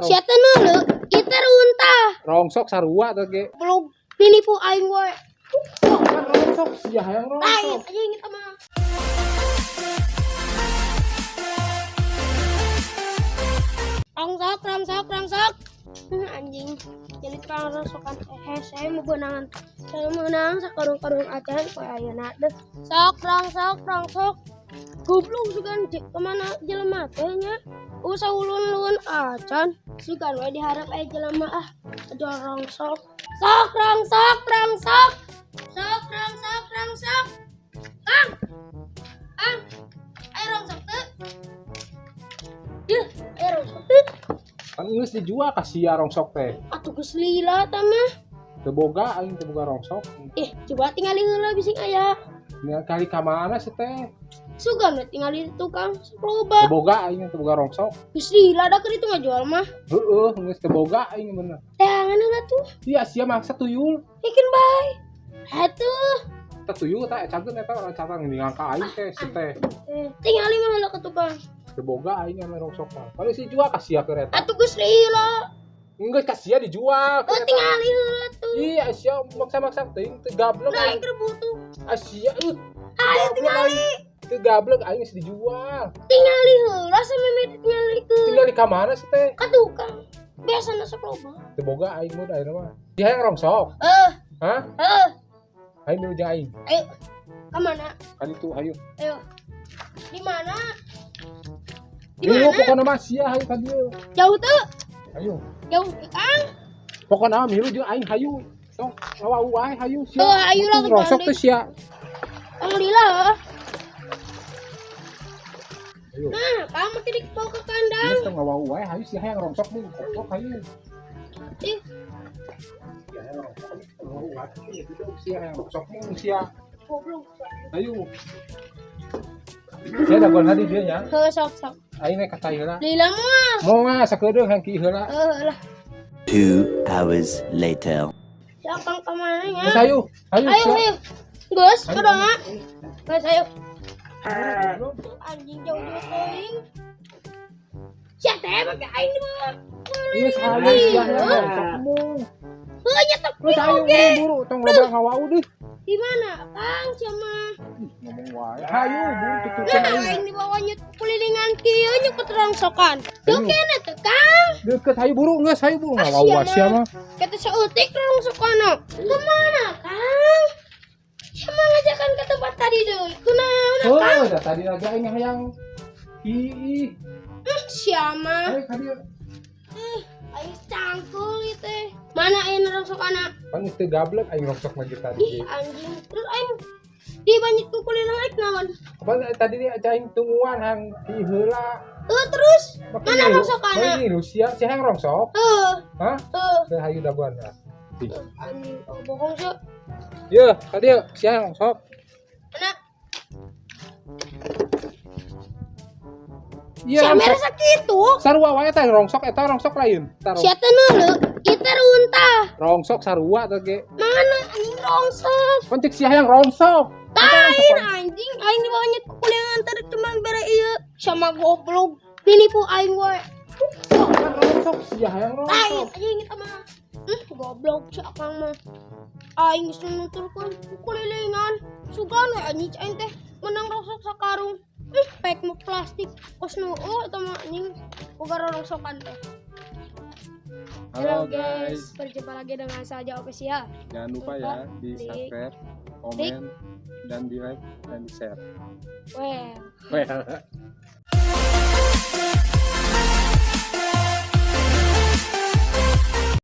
Sia teh neuleuh, ieu teh runtah. Rongsok sarua teh ge. Belum ninipu aing we. Rongsok sia hayang Lain rongsok. aja yang kita mah. Rongsok. Anjing. Jadi tukang rongsokan saya mau benangan. Saya menang sakarung-karung acan koe ayeuna deh. Sok rongsok. Goblok sugan kemana jelema teh nya? Usah ulun-ulun acan. Sugan we diharap aya jelema aja rongsok. Sok rongsok. Kang. Ayo rongsok teh. Ayo rongsok teh. Kan geus dijual ka sia rongsok teh. Atuh geus lila teh mah. Teu boga aing teu boga rongsok. Coba tinggali heula bising aya. Tinggal kali ka mana sih teh? Sugan we tinggali tukang loba. Teu boga aing teu boga rongsok. Geus lila da keur itu ngajual mah. Heeh, geus teu boga aing bener. Teangan heula tuh. Iya sia maksa tuyul. Bikin bae. Atuh. Teh tuyul teh cageun eta orang catang ninggal ka aing teh si teh. Tinggali mah heula ke tukang. Teu boga aing ame rongsok mah. Kalau si jual ka sia keur eta. Atuh geus lila. Enggak ka sia dijual. Tinggali heula tuh. Iya sia maksa-maksa teuing teu gablek. Nah, aing keur butuh. Asia Ayo tinggali. teu gablek aing geus dijual. Tinggali heula samemeh tinggali ke. Tinggal di ka mana sih teh? Ka tukang. Biasana sok loba. Teu boga aing mah ayeuna mah. Dia hayang rongsok. Hah? Aing milu jeung aing. Ayo. Ka mana? Kan itu hayu. Ayo. Di mana? Milu pokona mah sia hayu ka dieu. Jauh tuh. Hayu. Jauh ke Kang. Pokona mah milu jeung aing hayu. Sok awau wae hayu sia. Hayu lah ke rongsok teh sia. Kang lila. Hayu. Nah, kamu tidak bawa ke kandang. Geus teh ngawau wae hayu sia hayang rongsok deui. Goblok hayu. Ih, Sia hayang rongsok. Ngawau wae sia hayang rongsok mung sia. goblok. Hayu. Sia dagon hadi dieu nya. Heuh, sok. Aing we kata heula. Lila mah. Moal sakeudeuh hang ki heula. Lah. 2 hours later. Ya Kang ke mana nya? Geus hayu. Hayu sia. Ayo. Geus, kumaha? Geus ayo. Anjing jauh-jauh teuing. Sia teh make aing di bawah. Geus hayu sia hayang rongsok mung. Heuh, nya teh Geus hayu buru tong loba ngawau deui. di mana? Kang siapa? Ngomong wae. Hayu buru tutup Nah, aing di bawahnya kulilingan kieu nya keterongsokan. Tuh kene teh Kang. deket hayu buru geus hayu buru ngawau wae sia mah. Kata seutik rongsokana. Kemana Kang? Siapa ngajakan ke tempat tadi deui? Kunaon Kang? Da tadi lagi aing hayang ih. Siapa? Hayu ka dieu. Aing cangkul itu. Mana ayeuna rongsokana? Kan geus teu gablek aing rongsok lagi tadi. Ih anjing. Terus aing di banyak kukulilang aing naon? Apaan tadi dia aing tungguan hang di heula. Terus mana rongsokana? Ini lu sia hayang rongsok. Hah? Teu hayu daguan. Anjing, bohong sih. Ye, ka dieu sia hayang rongsok. Mana? Iya, Sia mere sakitu. sarua wae teh rongsok eta rongsok lain. Sia teh neuleuh, ieu teh runtah. Rongsok sarua teh ge. Mana anjing rongsok? Pancik sia hayang rongsok. Lain anjing, aing di bawahnya kukuliangan tadi cuman bere ieu. Sama goblok. Ninipu aing we. Rongsok sia hayang Lain rongsok. aja kita mah. Goblok si Akang mah. Aing geus nuturkeun kukulilingan. Sugan we anjing aing teh menang rongsok sakarung. Pek mah plastik. Kos nueuh eta mah anjing. Boga rongsokan teh. Halo guys. Berjumpa lagi dengan Saja Official. Jangan lupa ya di subscribe, komen, dan di like dan di share. Well. Well.